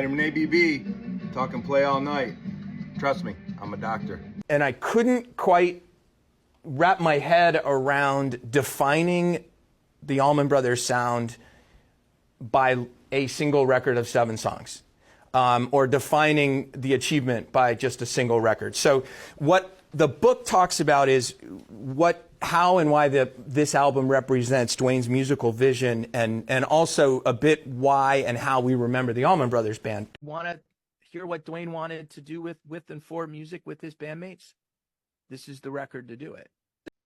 Vitamin ABB, talking play all night. Trust me, I'm a doctor. And I couldn't quite wrap my head around defining the Allman Brothers sound by a single record of 7 songs, or defining the achievement by just a single record. So what the book talks about is how and why this album represents Duane's musical vision, and also a bit why and how we remember the Allman Brothers Band. Want to hear what Duane wanted to do with and for music with his bandmates? This is the record to do it.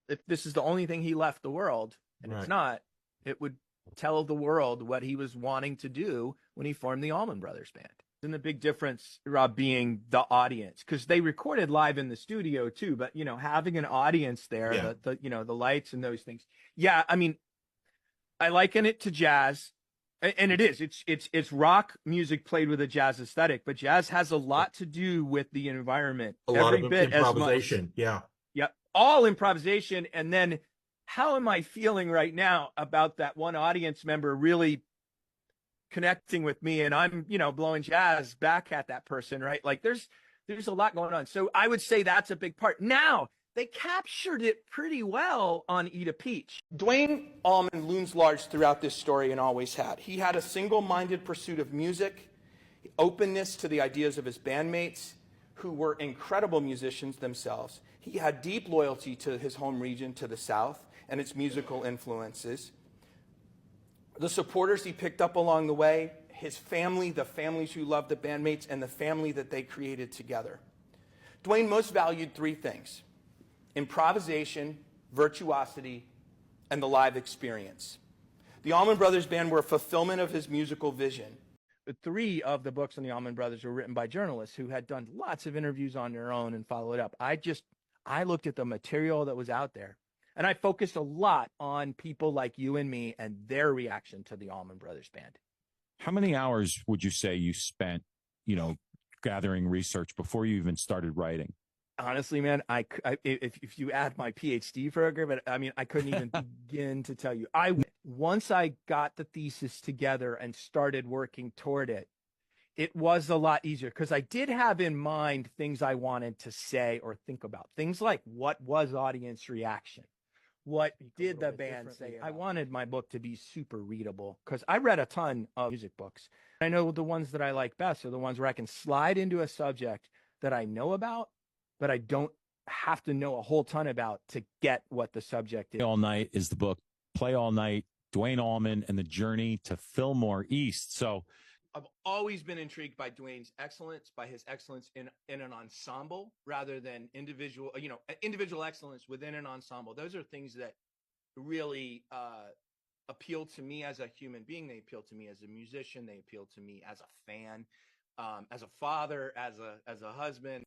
If this is the only thing he left the world, and It's not, it would tell the world what he was wanting to do when he formed the Allman Brothers Band. And the big difference, Rob, being the audience, because they recorded live in the studio too, but having an audience there, the lights and those things. Yeah, I mean, I liken it to jazz, and it is. It's rock music played with a jazz aesthetic, but jazz has a lot to do with the environment. A lot of improvisation, yeah. Yep, all improvisation, and then how am I feeling right now about that one audience member really connecting with me, and I'm blowing jazz back at that person, right? Like there's a lot going on. So I would say that's a big part. Now they captured it pretty well on Eat a Peach. Duane Allman looms large throughout this story, and always had. He had a single-minded pursuit of music, openness to the ideas of his bandmates, who were incredible musicians themselves. He had deep loyalty to his home region, to the South, and its musical influences. The supporters he picked up along the way, his family, the families who loved the bandmates, and the family that they created together. Duane most valued 3 things: improvisation, virtuosity, and the live experience. The Allman Brothers Band were a fulfillment of his musical vision. 3 of the books on the Allman Brothers were written by journalists who had done lots of interviews on their own and followed up. I looked at the material that was out there, and I focused a lot on people like you and me and their reaction to the Allman Brothers Band. How many hours would you say you spent, gathering research before you even started writing? Honestly, man, if you add my PhD program, but I mean, I couldn't even begin to tell you. Once I got the thesis together and started working toward it, it was a lot easier, because I did have in mind things I wanted to say or think about. Things like, what was audience reaction? What did the band say? I wanted my book to be super readable, because I read a ton of music books. I know the ones that I like best are the ones where I can slide into a subject that I know about, but I don't have to know a whole ton about to get what the subject is. Play All Night is the book. Play All Night, Duane Allman and the Journey to Fillmore East. So I've always been intrigued by Duane's excellence, by his excellence in an ensemble rather than individual excellence within an ensemble. Those are things that really appeal to me as a human being. They appeal to me as a musician. They appeal to me as a fan, as a father, as a husband.